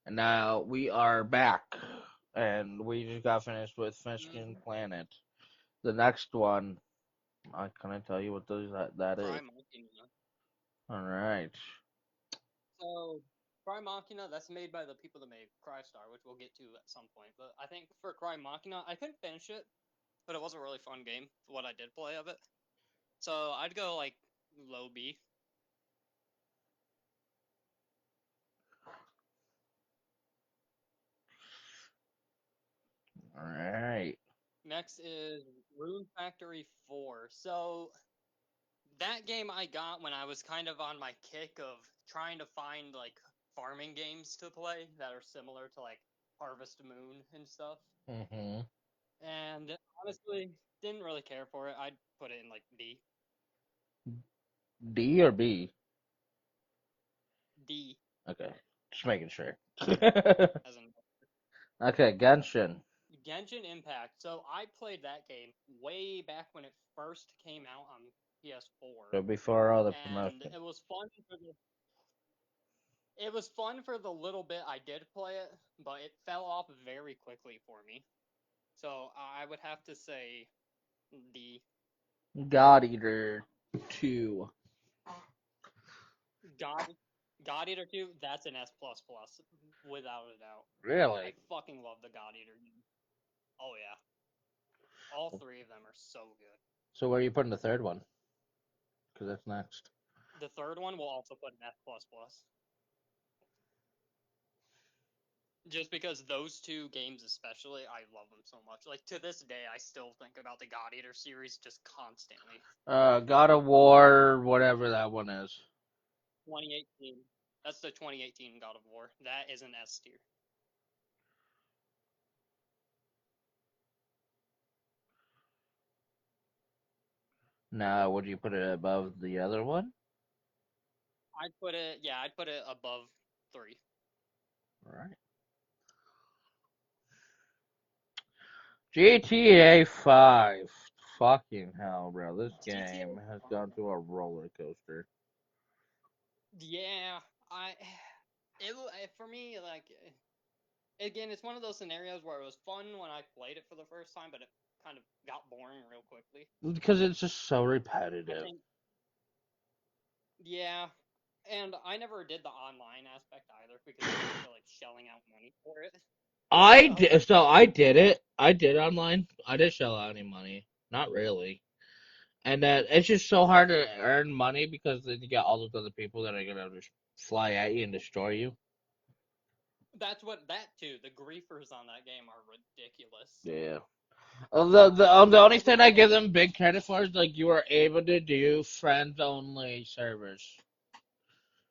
And now we are back, and we just got finished with Fishkin Mm, Planet. The next one, I couldn't tell you what that is. Cry Machina. All right. So, Cry Machina, that's made by the people that made Crystar, which we'll get to at some point. But I think for Cry Machina, I couldn't finish it, but it was a really fun game, what I did play of it. So, I'd go like low B. All right. Next is Rune Factory 4. So, that game I got when I was kind of on my kick of trying to find like farming games to play that are similar to like Harvest Moon and stuff. Mhm. And honestly, didn't really care for it. I'd put it in like D. D or B? D Okay. Just making sure. as in Okay, Genshin. Genshin Impact. So I played that game way back when it first came out on PS4, So before all the and promotion. it was fun for the little bit I did play it, but it fell off very quickly for me. So I would have to say the God Eater 2. God God Eater 2. That's an S plus plus without a doubt. I Really? fucking love the God Eater game. Oh yeah, all three of them are so good. So where are you putting the third one? Because that's next. The third one will also put an F plus plus. Just because those two games especially, I love them so much. Like to this day, I still think about the God Eater series just constantly. God of War, whatever that one is. 2018. That's the 2018 God of War. That is an S tier. Now, would you put it above the other one? I'd put it above three. All right. GTA 5. Fucking hell, bro. This game has GTA gone 5. through a roller coaster. Yeah, for me again, it's one of those scenarios where it was fun when I played it for the first time, but it kind of got boring real quickly. Because it's just so I repetitive. think, yeah, and I never did the online aspect either because I didn't feel like shelling out money for it. So, I did it. I did online. I didn't shell out any money. Not really. And it's just so hard to earn money because then you got all those other people that are gonna just fly at you and destroy you. that too. The griefers on that game are ridiculous. Yeah. The only I thing did I give play. them big credit for is like you are able to do friends only servers.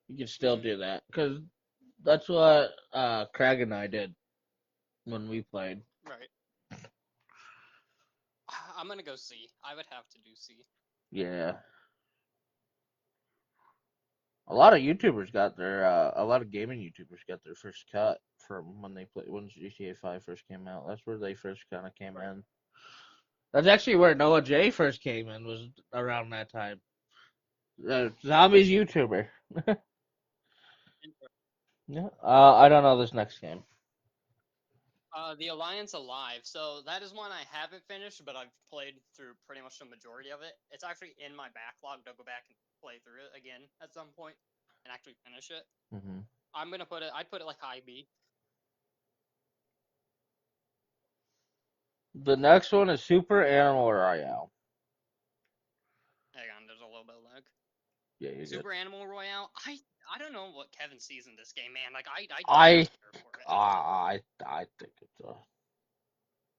You can still Mm, do that because that's what Craig and I did when we played. right. I'm gonna go C. I would have to do C. Yeah, a lot of gaming YouTubers got their first cut from when they played when GTA 5 first came out. That's where they first kind of came Right. in. That's actually where Noah J first came in was around that time. Zombies YouTuber. Yeah. I don't know this next game. The Alliance Alive. So that is one I haven't finished, but I've played through pretty much the majority of it. It's actually in my backlog to go back and play through it again at some point and actually finish it. Hmm. I'd put it like high B. The next one is Super Animal Royale. Hang on, there's a little bit of lag. Yeah, you're good. Super Animal Royale. I don't know what Kevin sees in this game, man. Like I did I not care for it at all. I think it's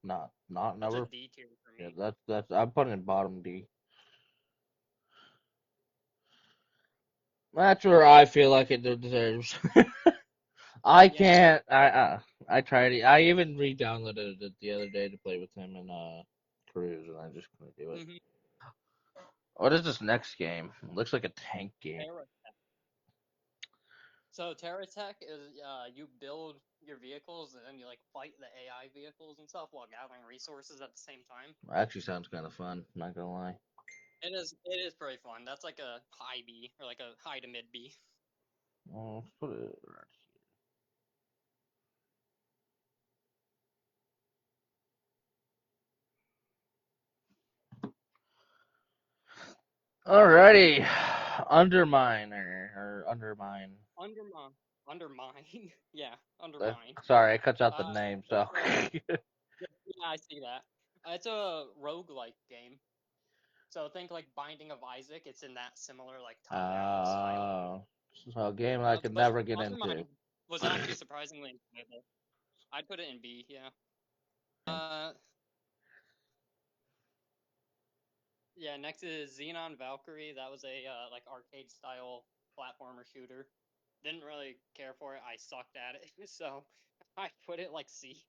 not It's a never. D tier for Yeah, me. that's I'm putting it bottom D. That's where I feel like it deserves. I Yeah. can't. I tried it. I even re-downloaded it the other day to play with him in Cruise, and I just couldn't do it. Mm-hmm. What is this next game? It looks like a tank game. Terra. So Terra Tech is you build your vehicles and then you like fight the AI vehicles and stuff while gathering resources at the same time. Actually, sounds kind of fun. Not gonna lie. It is pretty fun. That's like a high B or like a high to mid B. Let's put it right Alrighty. Underminer or Undermine. Undermine. Undermine. Yeah, Undermine. Sorry, I cut out the Uh, name, so. it's a yeah, I see that. It's a roguelike game. So think like Binding of Isaac. It's in that similar like top-down style. So a game I could But never get into. Undermine was actually surprisingly enjoyable. I'd put it in B. Yeah. Uh, yeah. Next is Xenon Valkyrie. That was a like arcade style platformer shooter. Didn't really care for it. I sucked at it, so I put it like C.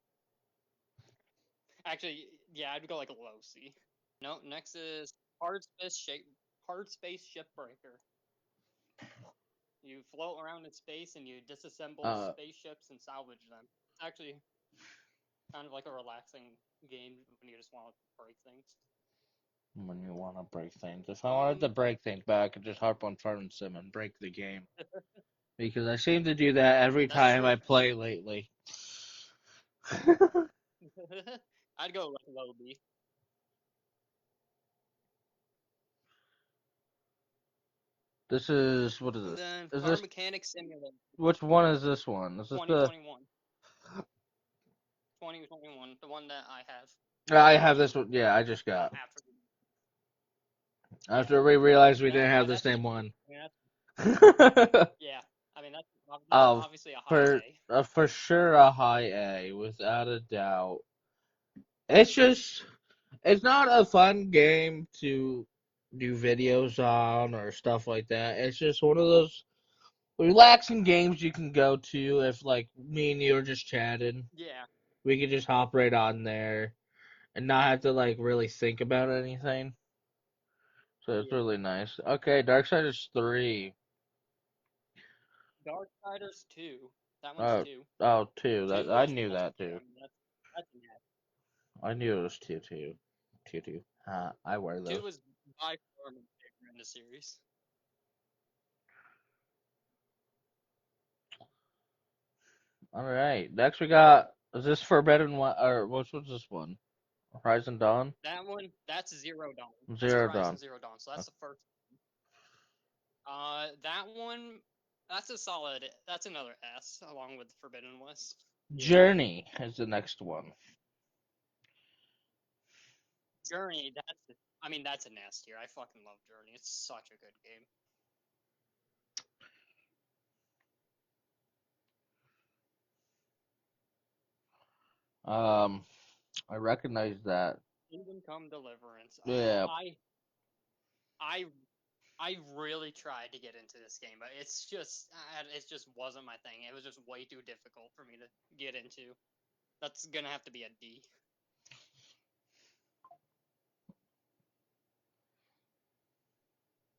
Actually, yeah, I'd go like low C. No, next is Hard Space Shipbreaker. You float around in space and you disassemble Uh, spaceships and salvage them. It's actually kind of like a relaxing game when you just want to break things. when you want to break things. If I wanted to break things back, I could just harp on Farm Sim and break the game. Because I seem to do that every That's time true. I play lately. I'd go like low B. This is, what is And this? then Is Car this, Mechanic Simulator which one is this one? Is this the, 2021. 2021, the one that I have. I have this one, yeah, I just got. After yeah, After we realized we didn't have the that's a same one. yeah, Oh, yeah. I mean that's obviously a high for, A. for sure a high A, without a doubt. It's just, it's not a fun game to do videos on or stuff like that. It's just one of those relaxing games you can go to if like me and you are just chatting. Yeah, We could just hop right on there and not have to like really think about anything. So it's yeah. really nice. Okay, Darksiders 3. Darksiders 2. That one's Oh, 2. oh, two. That 2 I was knew that legendary. too. I mean, that's net. I knew it was two two. Two two. I wear 2 those. was by far my favorite in the series. All right. Next we got. Is this Forbidden one or which was this one? Horizon Dawn. That one, that's Zero Dawn. That's Zero Horizon Dawn. Zero Dawn. So that's the first. That one, that's a solid. That's another S along with Forbidden West. Yeah. Journey is the next one. Journey, I mean, that's an S tier. I fucking love Journey. It's such a good game. I recognize that. Kingdom Come Deliverance. Yeah. I I really tried to get into this game, but it just wasn't my thing. It was just way too difficult for me to get into. That's gonna have to be a D.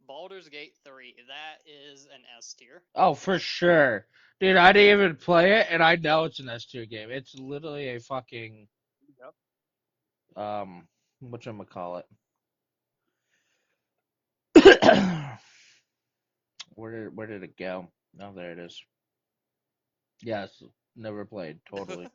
Baldur's Gate 3. That is an S tier. Oh, for sure. Dude, I didn't even play it, and I know it's an S tier game. It's literally a fucking Yep. whatchamacallit. Where did it go? Oh, there it is. Yes, never played. Totally.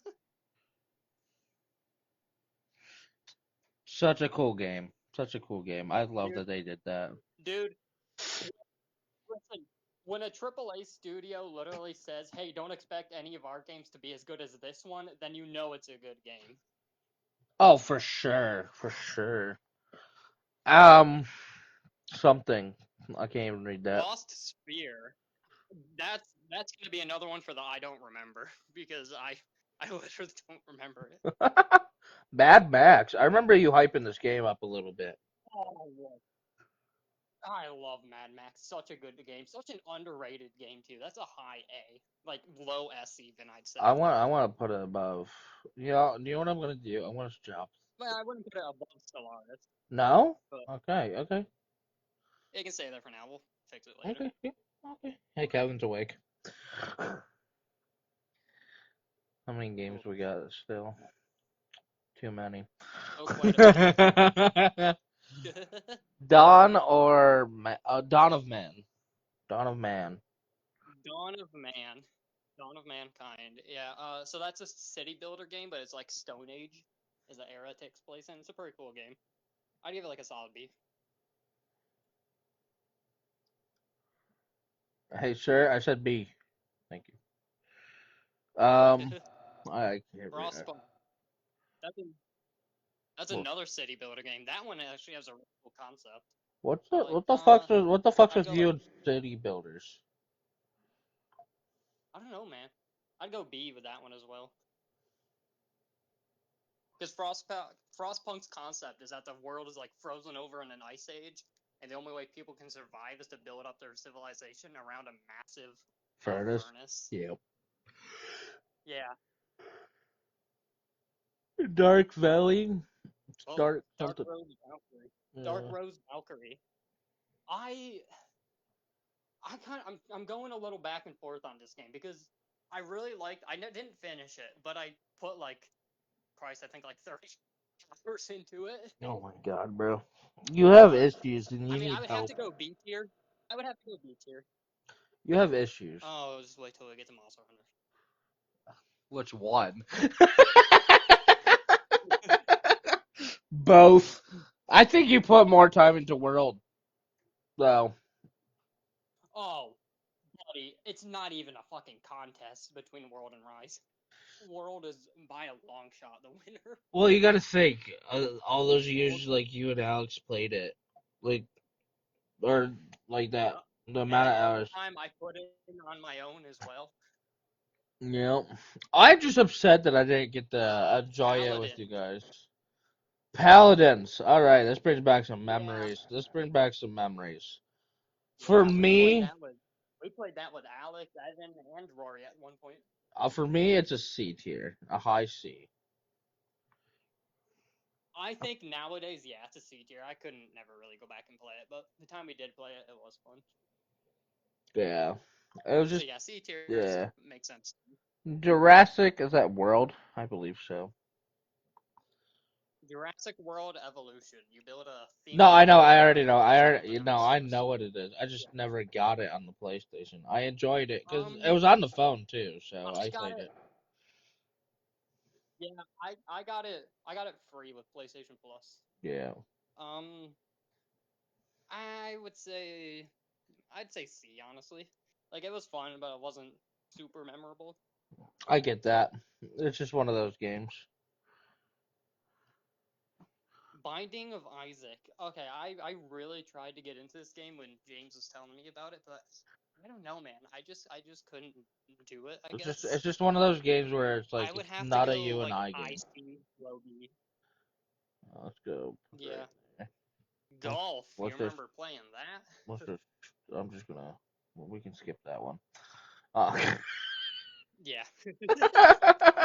Such a cool game. Such a cool game. I love dude, that they did that. dude, listen. When a AAA studio literally says, "Hey, don't expect any of our games to be as good as this one," then you know it's a good game. Oh, for sure. For sure. Um, something. I can't even read that. Lost Sphere. That's gonna be another one for the I don't remember because I literally don't remember it. Mad Max. I remember you hyping this game up a little bit. Oh, I love Mad Max. Such a good game. Such an underrated game too. That's a high A, like low S even I'd say. I want to put it above. You know what I'm gonna do? I'm gonna drop. But I wouldn't put it above Stellaris. No? But Okay, okay, it can stay there for now. We'll fix it later. okay, yeah, okay. Hey, Kevin's awake. How many games we got still? Too many. Oh, quite a bit. Dawn of Man. Dawn of Man. Dawn of Man. Dawn of Mankind. Yeah. So that's a city builder game, but it's like Stone Age is the era it takes place in. It's a pretty cool game. I'd give it like a solid B. Hey, sir, I said B. Thank you. I can't read. Frostpunk. That's an, that's another city builder game. That one actually has a really cool concept. What the fuck's I'd with go you like and city builders? I don't know, man. I'd go B with that one as well. Because Frostpunk's concept is that the world is like frozen over in an ice age, and the only way people can survive is to build up their civilization around a massive Furnace. furnace. Yep. Yeah. Dark Valley. Oh, Dark Dark something. Rose Valkyrie. Dark Yeah. Rose Valkyrie. I I'm going a little back and forth on this game because I really liked. Didn't finish it, but I put like Christ, I think like 30 hours into it. Oh my god, bro. You have issues and I you mean, I need would have help. to go B tier. I would have to go B tier. You have issues. Oh, just wait till we get to Monster Hunter. Which one? Both. I think you put more time into World, though. Oh, buddy, it's not even a fucking contest between World and Rise. World is by a long shot the winner. Well, you gotta think. All those years, like you and Alex played it, like or like that, Yeah. the And amount of all the hours. time I put in on my own as well. Yep. I'm just upset that I didn't get to enjoy it with you Paladin. guys. Paladins. All right, this brings back some Yeah. memories. This brings back some memories. For Yeah, me, we played that with Alex, Evan, and Rory at one point. it's a C tier, a high C. I think nowadays, yeah, it's a C tier. I couldn't never really go back and play it, but the time we did play it, it was fun. Yeah, it was So just yeah, C tier yeah. makes sense. Jurassic is that World? I believe so. Jurassic World Evolution. You build a No, I female know. I dinosaur already know. and I send already, them to the I resource. know what it is. I just Yeah. never got it on the PlayStation. I enjoyed it because it Um, was on the phone too, so I I got played it. it. Yeah, I got it. I got it free with PlayStation Plus. Yeah, Um, I would say I'd say C, honestly. Like it was fun, but it wasn't super memorable. I get that. It's just one of those games. Binding of Isaac. Okay, I really tried to get into this game when James was telling me about it, but I don't know, man. I just couldn't do it, I guess. It's just one of those games where it's I like would it's have to not a go you and like I high game. C, low B. Let's go. Put Yeah. that there. Golf. You What's this? remember playing What's that? this? I'm just gonna. Well, we can skip that one. Uh, Yeah.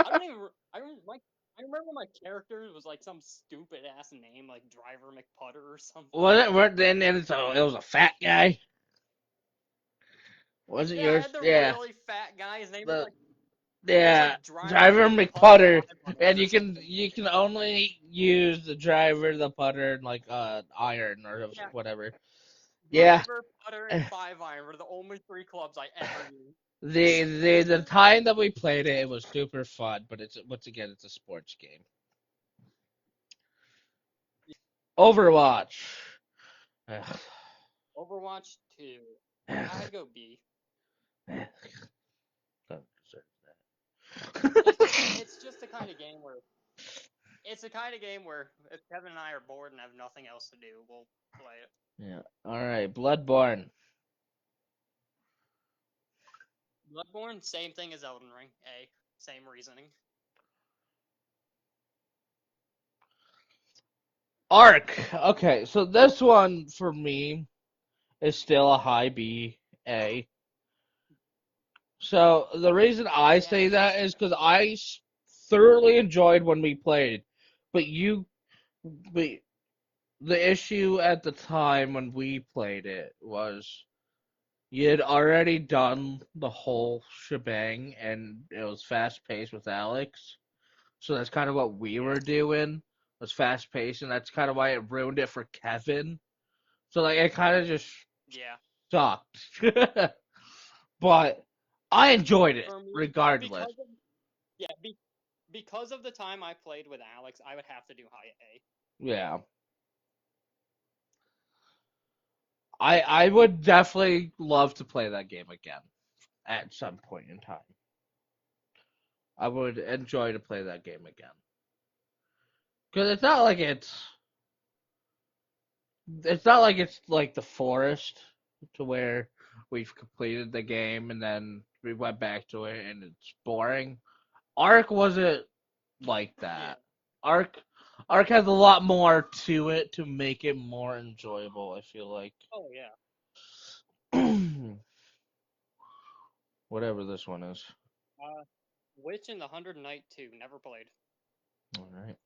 I don't even. I remember my character was like some stupid ass name, like Driver McPutter or something. was it? Then it was a fat guy. Was it Yeah, I yours? had the Yeah. really fat guy. His name was The like it was Yeah, like Driver driver McPutter McPutter, and Eyebrows or something. you can only use the driver, the putter, and like iron or Yeah, whatever. Yeah, Driver, Putter, and Five Iron were the only three clubs I ever used. the time that we played it, it was super fun. But it's once again, it's a sports game. Overwatch. Ugh. Overwatch 2. I'd go B. Don't deserve It's that. it's just the kind of game where it's the kind of game where if Kevin and I are bored and have nothing else to do, we'll play it. Yeah. All right, Bloodborne. Bloodborne, same thing as Elden Ring. A, same reasoning. Arc. Okay, so this one for me is still a high B A. So the reason I Yeah, say that is because thoroughly enjoyed when we played, but but the issue at the time when we played it was you had already done the whole shebang and it was fast paced with Alex. So that's kind of what we yeah, were doing was fast paced, and that's kind of why it ruined it for Kevin. So like it kind of just yeah. sucked. But I enjoyed it For me, regardless. because of yeah, because of the time I played with Alex, I would have to do high A. Yeah. I would definitely love to play that game again at some point in time. I would enjoy to play that game again. Because it's not like it's like The Forest to where we've completed the game and then we went back to it and it's boring. Ark wasn't like Yeah. that. Ark Ark has a lot more to it to make it more enjoyable, I feel like. Oh yeah. Whatever this one is. Uh, Witch and the 100 Knight 2. Never played. Alright.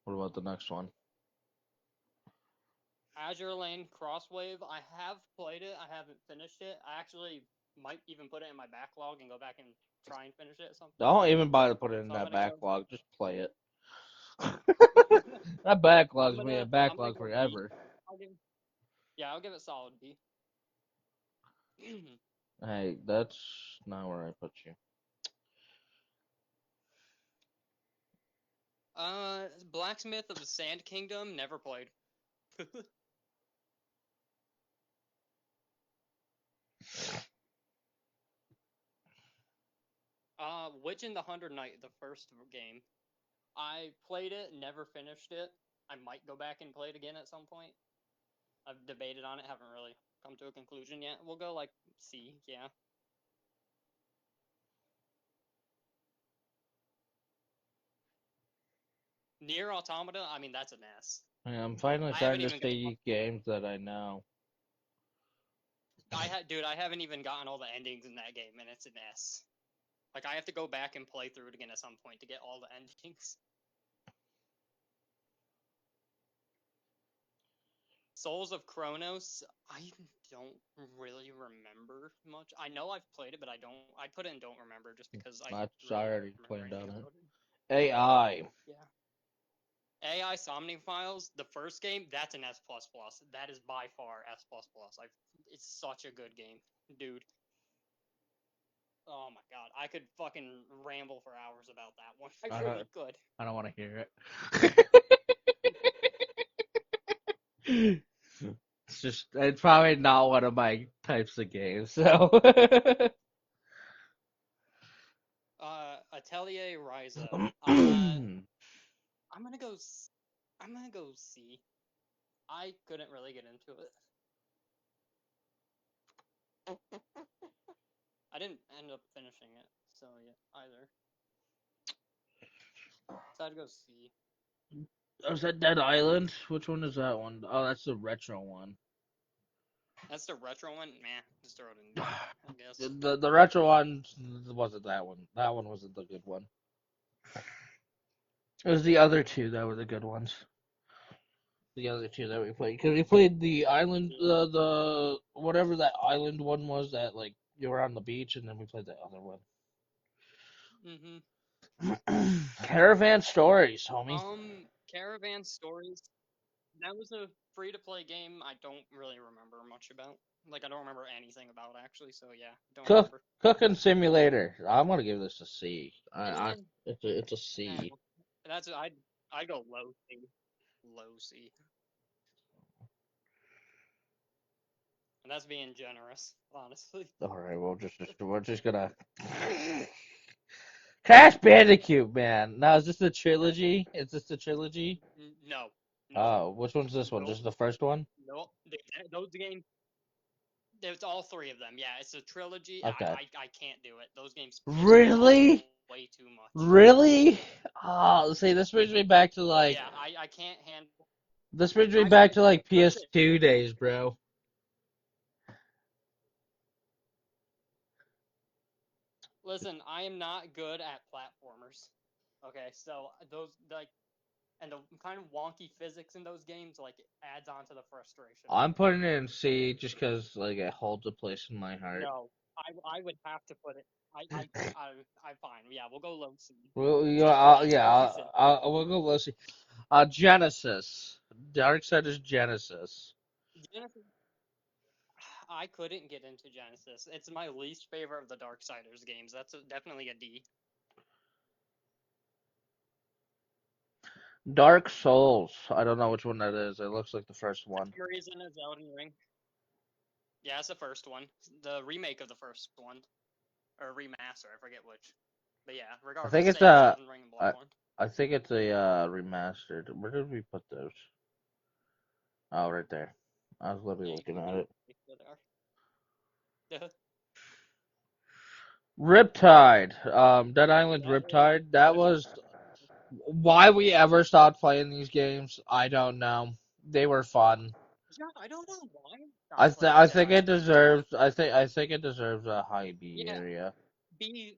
What about the next one? Azure Lane Crosswave. I have played it. I haven't finished it. I actually might even put it in my backlog and go back and try and finish it at some point. Don't even bother putting it in So I'm that gonna go. backlog. Just play it. That I'm backlog's been a gonna backlog go B. forever. I'll give it solid B. Hey, that's not where I put you. Blacksmith of the Sand Kingdom. Never played. Witch and the 100 Knight, the first game. I played it, never finished it. I might go back and play it again at some point. I've debated on it, haven't really come to a conclusion yet. We'll go like C, yeah. Nier Automata, I mean that's an S. Yeah, I'm finally I haven't starting to even see games that I know. dude, I haven't even gotten all the endings in that game, and it's an S. Like I have to go back and play through it again at some point to get all the endings. Souls of Chronos, I don't really remember much. I know I've played it, but I put it in don't remember just because I That's really don't already remember planned anything on it. about it. AI. Yeah. AI Somni Files, the first game, that's an S++. That is by far S++. It's such a good game, dude. Oh my god, I could fucking ramble for hours about that one. I really could. I don't want to hear it. It's probably not one of my types of games, so. Atelier Ryza. I'm gonna go. I'm gonna go C. I couldn't really get into it. I didn't end up finishing it, so yeah, either. So I'd go C. Was that Dead Island? Which one is that one? Oh, that's the retro one. That's the retro one. Meh, just throw it in D, I guess. The retro one wasn't that one. That one wasn't the good one. It was the other two that were the good ones. The other two that we played, because we played the island, Yeah. the whatever that island one was that like you were on the beach, and then we played the other one. Caravan Stories, homie. Caravan Stories. That was a free-to-play game. I don't really remember much about. Like I don't remember anything about actually. So yeah, don't remember. Cooking Simulator. I'm gonna give this a C. Eh, It's a C. that's I go low C. Low C. And that's being generous, honestly. All right, we're just gonna Crash Bandicoot, man. Now is this the trilogy? Is this the trilogy? No. Oh, which one's this one? Nope. Just the first one? Nope. Those games. There's all three of them. Yeah, it's a trilogy. Okay. I can't do it. Those games. Really? Way too much. Really? Oh, see, this brings me back to like. Yeah, I can't handle. This brings me back to like PS2 days, bro. Listen, I am not good at platformers. Okay, so those like, and the kind of wonky physics in those games like adds on to the frustration. I'm putting it in C just because like it holds a place in my heart. No, I would have to put it. I'm fine. Yeah, we'll go low C. Well, we'll go. Let's see. Genesis. Darksiders Genesis. Genesis. I couldn't get into Genesis. It's my least favorite of the Darksiders games. That's definitely a D. Dark Souls. I don't know which one that is. It looks like the first one. For some reason, it's Elden Ring. Yeah, it's the first one. The remake of the first one. Or remaster, I forget which. But yeah, I think regardless, it's same as a. Elden Ring and I, Bloodborne. I think it's a remastered. Where did we put those? Oh, right there. I was literally Yeah, you looking can at see it. where they are. Riptide. Dead Island That was Riptide. That good. was why we ever stopped playing these games. I don't know. They were fun. Yeah, I don't know why I stopped playing I Dead think it Island Riptide. deserves. I think it deserves a high B Yeah, area. B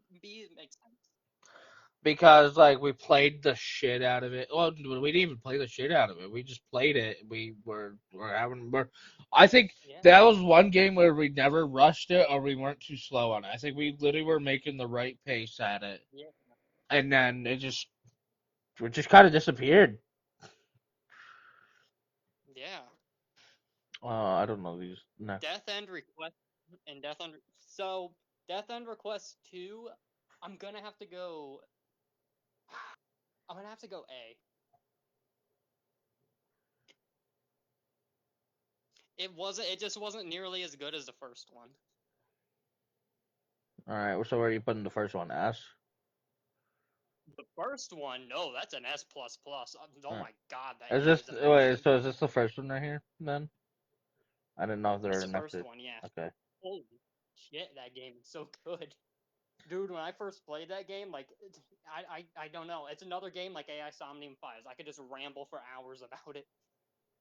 makes sense. Because like we played the shit out of it. Well, we didn't even play the shit out of it. We just played it. We're having. I think Yeah, that was one game where we never rushed it or we weren't too slow on it. I think we literally were making the right pace at it, yeah, and then it just kind of disappeared. yeah. I don't know these next. Death End Request and Death End. So Death End Request 2, I'm gonna have to go. I'm gonna have to go A. It wasn't. It just wasn't nearly as good as the first one. All right, so where are you putting the first one? S. The first one, no, that's an S plus plus. Oh All right. my god, that Is game this is wait? amazing. So is this the first one right here? Then I didn't know if they It's were the first connected. one, yeah. Okay. Holy shit, that game is so good. Dude, when I first played that game, like, I don't know. It's another game like AI Somnium Files. I could just ramble for hours about it,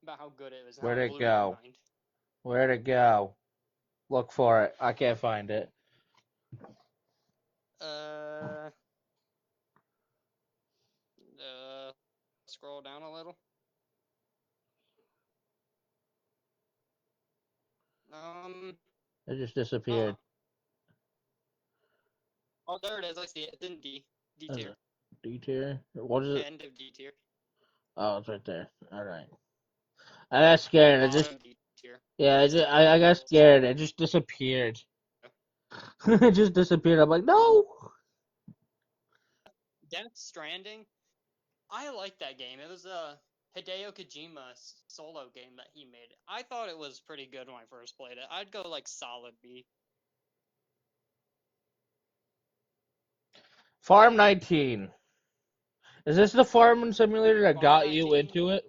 about how good it was and how Where'd it it blew my go? mind. Where'd it go? Look for it. I can't find it. Uh, scroll down a little. Um, It just huh. disappeared. Oh, there it is. I see it. It's in D Is tier. it D tier? What is it? End of D tier. Oh, it's right there. All right. I got scared. It just Bottom D tier. yeah. It's still I got available. scared. It just disappeared. It just disappeared. I'm like, no. Death Stranding. I like that game. It was a Hideo Kojima solo game that he made. I thought it was pretty good when I first played it. I'd go like solid B. Farm 19. Is this the farming simulator that Farm got you 19. into it?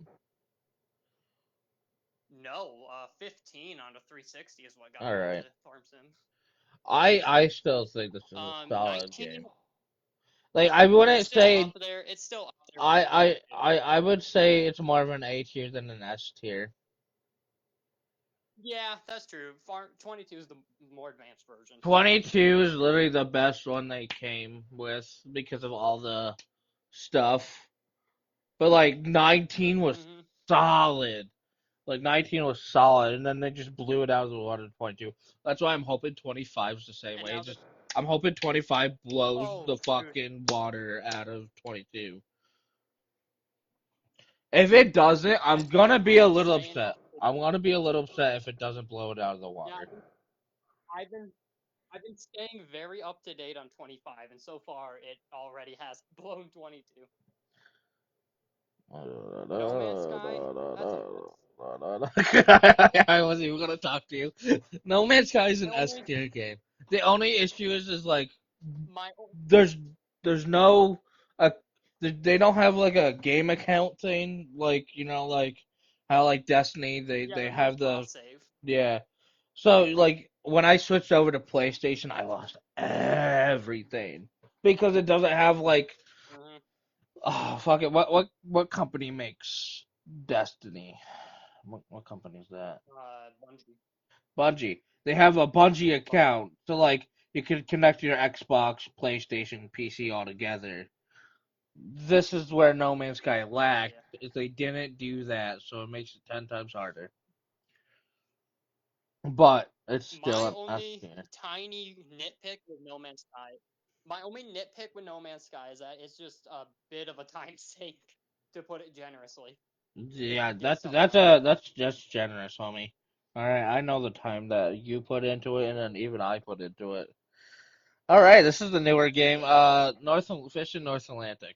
No, 15 on the 360 is what got All me right. into Farm Sim. I still think this is a solid 19. game. Like I It's wouldn't still say up there. It's still up there with 22. I would say it's more of an A tier than an S tier. Yeah, that's true. Farm 22 is the more advanced version. 22 is literally the best one they came with because of all the stuff. But like 19 was Mm-hmm. solid. Like 19 was solid, and then they just blew it out of the water to 22. That's why I'm hoping 25 is the same And way. now It's the just I'm hoping 25 blows oh the dude, fucking water out of 22. If it doesn't, I'm that's why gonna be I've a been little staying upset. up to I'm date. gonna be a little upset if it doesn't blow it out of the Yeah, water. I've been I've been staying very up to date on 25, and so far it already has blown 22. No Man's Sky, that's an S. I wasn't even gonna talk to you. No Man's Sky is My an S only tier game. The only issue is like my there's there's no they don't have like a game account thing like like how like Destiny yeah, they there's no have the cross save. yeah. So like when I switched over to PlayStation, I lost everything because it doesn't have like Mm-hmm. oh fuck it what company makes Destiny? What company is that? Bungie. Bungie. They have a Bungie Bungie. account, so like you can connect your Xbox, PlayStation, PC all together. This is where No Man's Sky lacked, Yeah. is they didn't do that, so it makes it 10 times harder. But it's still My an S only tier. tiny nitpick with No Man's Sky. My only nitpick with No Man's Sky is that it's just a bit of a time sink, to put it generously. Yeah, Get stuff done. that's just generous, homie. All right, I know the time that you put into it, and then even I put into it. All right, this is the newer game. Yeah. North Fish in North Atlantic.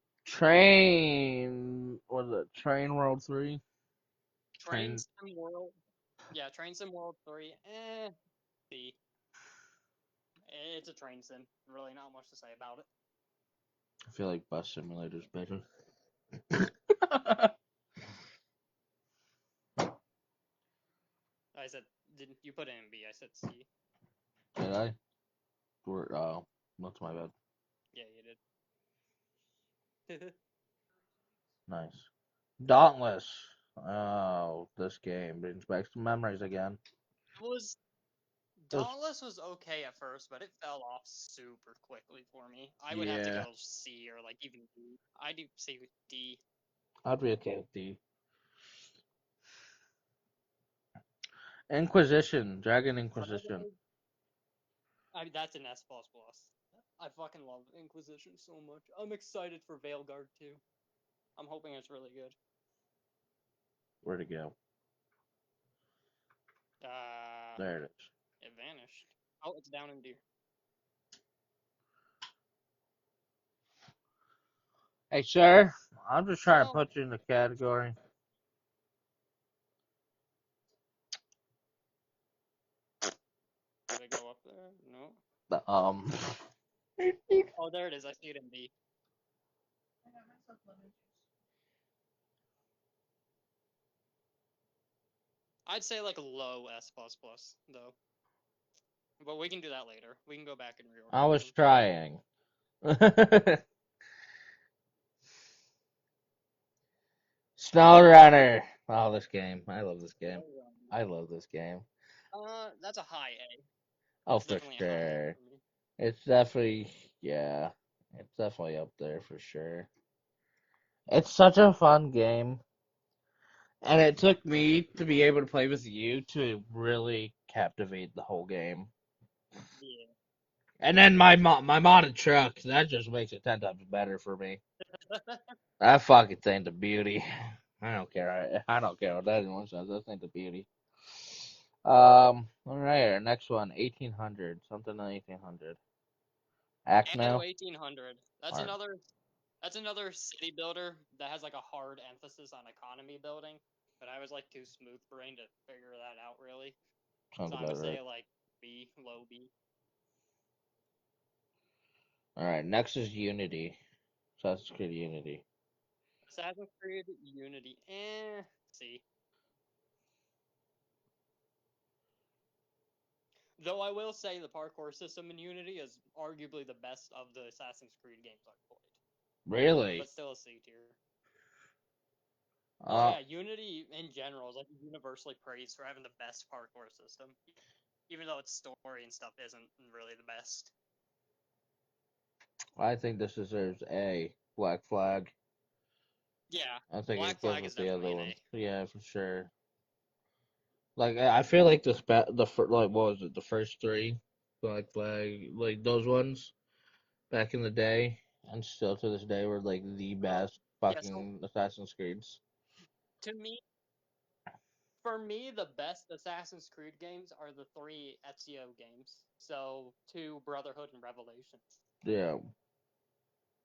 Train, was it Train World 3? Train Train, Sim World. Yeah, Train Sim World 3. See. It's a train sim. Really not much to say about it. I feel like Bus Simulator's better. I said, didn't you put it in B? I said C. Did I? Oh, that's my bad. Yeah, you did. Nice. Dauntless. Oh, this game brings back some memories again. It was It was, Dauntless was okay at first, but it fell off super quickly for me. I would have to yeah, go C or like even D. I do C with D. I'd be okay with D. Inquisition, Dragon Inquisition. I mean, that's an S plus plus. I fucking love Inquisition so much. I'm excited for Veilguard too. I'm hoping it's really good. Where'd it go? There it is. It vanished. Oh, it's down in D. Hey, sir, I'm just trying to Well, put you in the category. did it go up there? No. The, Oh, there it is. I see it in D. I'd say like a low S plus plus though. But we can do that later. We can go back and I was reorganize them. trying. SnowRunner. Oh, this game. I love this game. I love this game. That's a high A. Oh, That's for definitely a high A sure. for me. It's definitely, yeah. It's definitely up there for sure. It's such a fun game. And it took me to be able to play with you to really captivate the whole game. Yeah. And then my modded truck, that just makes it 10 times better for me. That fucking thing's a beauty. I don't care. I don't care what anyone says. That thing's a beauty. All right. Our next one, 1800. Something in 1800. Anno Acno. 1800. That's Or another. That's another city builder that has like a hard emphasis on economy building. But I was like too smooth brain to figure that out really. sounds So I would about right. say like B, low B. All right. Next is Unity. Assassin's Creed Unity. Assassin's Creed Unity. C. Though I will say the parkour system in Unity is arguably the best of the Assassin's Creed games I've played. Really? But still a C tier. Oh Uh, yeah, Unity in general is like universally praised for having the best parkour system, even though its story and stuff isn't really the best. I think this deserves A. Black Flag. Yeah, I think Black it goes Flag is with the definitely other an ones. A. Yeah, for sure. Like I feel like like what was it? The first three Black Flag, like those ones back in the day, and still to this day were like the best Yeah, so fucking Assassin's Creeds. to me, for me, the best Assassin's Creed games are the three Ezio games. So, 2, Brotherhood, and Revelations. Yeah.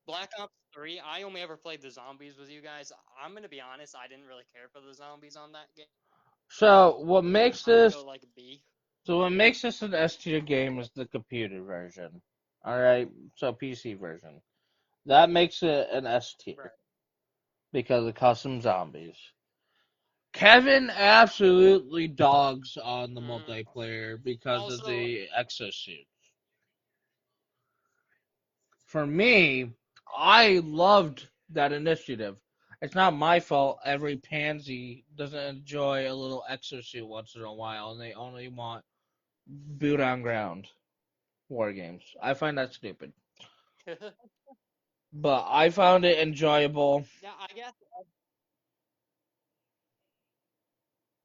Black Ops 3, I only ever played the zombies with you guys. I'm gonna be honest, I didn't really care for the zombies on that game. So what makes I'm gonna this go like B. so what makes this an S tier game is the computer version. All right, so PC version. That makes it an S tier Right. because of custom zombies. Kevin absolutely dogs on the Mm. multiplayer because of Also, the exosuit. For me, I loved that initiative. It's not my fault every pansy doesn't enjoy a little exosuit once in a while and they only want boot on ground war games. I find that stupid. But I found it enjoyable. yeah, I guess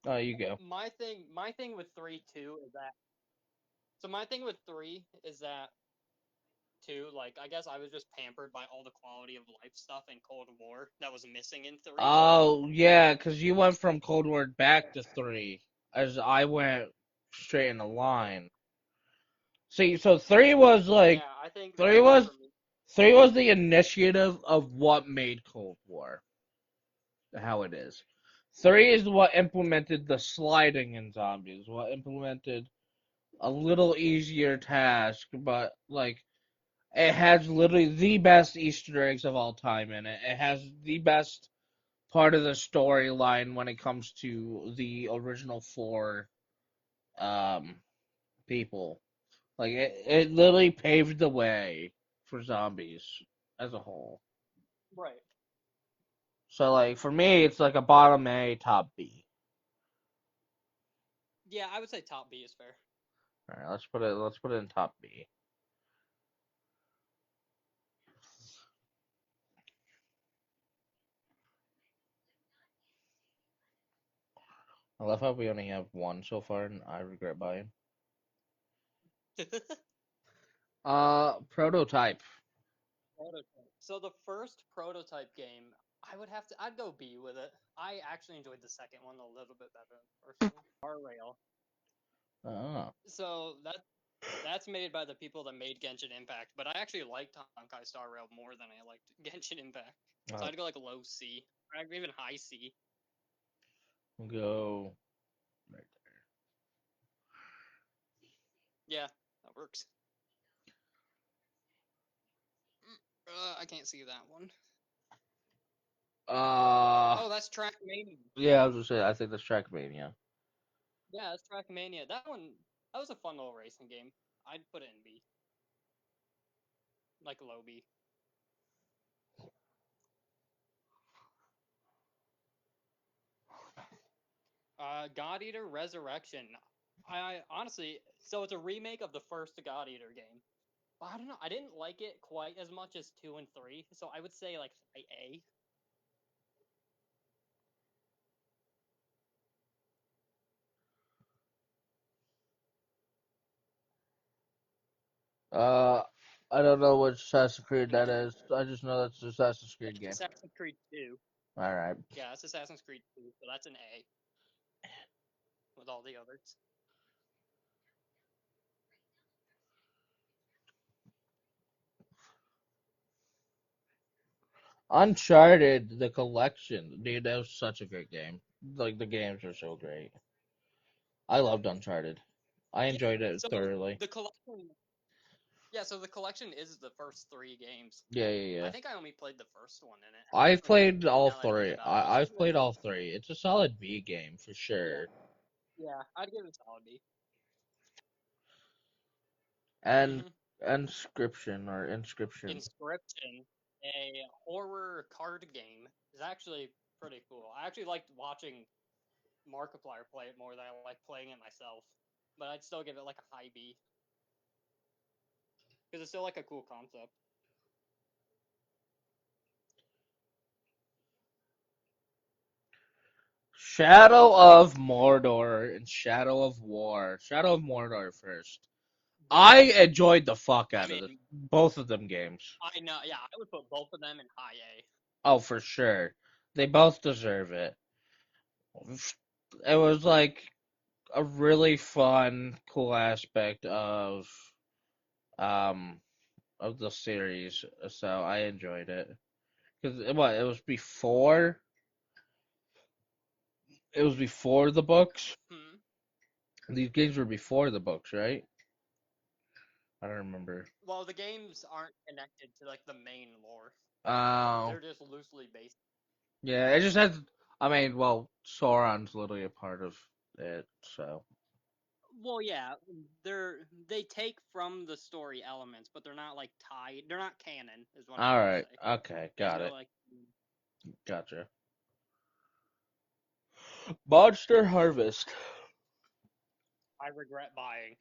Oh, you go. my thing with 3 too is that so my thing with 3 is that too, like I guess I was just pampered by all the quality of life stuff in Cold War that was missing in 3. Oh, yeah, because you went from Cold War back to 3, as I went straight in the line. See, so 3 was like, Yeah, I think 3 that's it was for me. 3 was the initiative of what made Cold War how it is. 3 is what implemented the sliding in zombies, what implemented a little easier task, but like it has literally the best Easter eggs of all time in it. It has the best part of the storyline when it comes to the original 4 um people. Like it literally paved the way for zombies as a whole. Right. So like for me, it's like a bottom A, top B. Yeah, I would say top B is fair. All right, let's put it in top B. I love how we only have one so far, and I regret buying. Prototype. Prototype. So the first prototype game, I'd go B with it. I actually enjoyed the second one a little bit better than the first one. R-Rail. Oh. So that's made by the people that made Genshin Impact, but I actually liked Honkai Star Rail more than I liked Genshin Impact. So I'd go like low C, or even high C. Go right Yeah, that works. I can't see that one. there. Oh, that's Trackmania. Yeah, I was gonna say I think that's Trackmania. Yeah, that's Trackmania. That was a fun little racing game. I'd put it in B, like low B. God Eater Resurrection. I honestly, so it's a remake of the first God Eater game. But I don't know. I didn't like it quite as much as 2 and 3, so I would say like A. Uh, I don't know which Assassin's Creed that is. I just know that's an Assassin's Creed It's game. Assassin's Creed 2. All right. Yeah, it's Assassin's Creed 2, so that's an A with all the others. Uncharted, the collection, dude, that was such a great game. Like the games are so great. I loved Uncharted. I Yeah. enjoyed it So thoroughly. the collection. Yeah, so the collection is the first 3 games. Yeah, yeah, I yeah. think I only played the first one in it. I've played all Now that I think 3. about it, but I've played all 3. It's a solid B game for yeah, sure. yeah, I'd give it a solid B. And Hmm. inscription. Inscription, a horror card game, is actually pretty cool. I actually liked watching Markiplier play it more than I like playing it myself. But I'd still give it like a high B because it's still like a cool concept. Shadow of Mordor and Shadow of War. Shadow of Mordor first. Both. I enjoyed the fuck I out of mean, both of them games. I know. Yeah, I would put both of them in high A. Oh, for sure. They both deserve it. It was like a really fun, cool aspect um of the series, so I enjoyed it. Cause what it was before the books. Hmm. These games were before the books, right? I don't remember. Well, the games aren't connected to like the main lore. Oh, They're just loosely based. yeah. It just has. I mean, well, Sauron's literally a part of it, so. Well, yeah, they take from the story elements, but they're not like tied. They're not canon, is what I'm All trying to right. say. Okay. There's Got no it. like. Gotcha. Monster Harvest. I regret buying.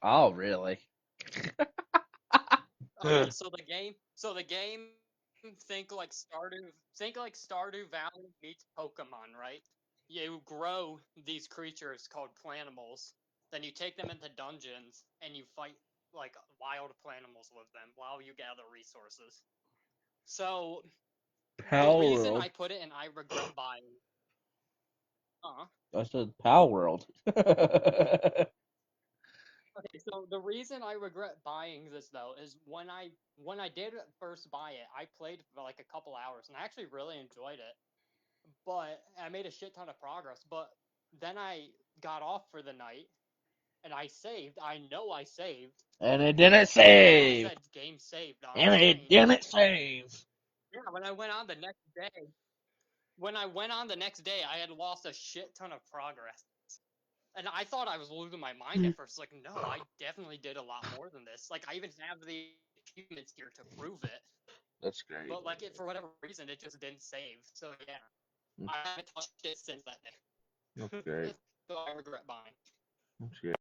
Oh, really? Okay, so the game, think like Stardew Valley meets Pokemon, right? You grow these creatures called Planimals, then you take them into dungeons and you fight like wild Planimals with them while you gather resources. So the Pal reason World. I put it in I regret buying, I said Pal World. Okay, so the reason I regret buying this though is when I did first buy it, I played for like a couple hours and I actually really enjoyed it. But I made a shit ton of progress. But then I got off for the night and I saved. I know I saved. And it didn't It save. said game saved on And the it screen. didn't save. Yeah, when I went on the next day, I had lost a shit ton of progress. And I thought I was losing my mind at first. Like, no, I definitely did a lot more than this. Like, I even have the achievements here to prove it. That's great. But like, it for whatever reason, it just didn't save. So yeah, I haven't touched it since that day. That's great. So I regret buying. That's great.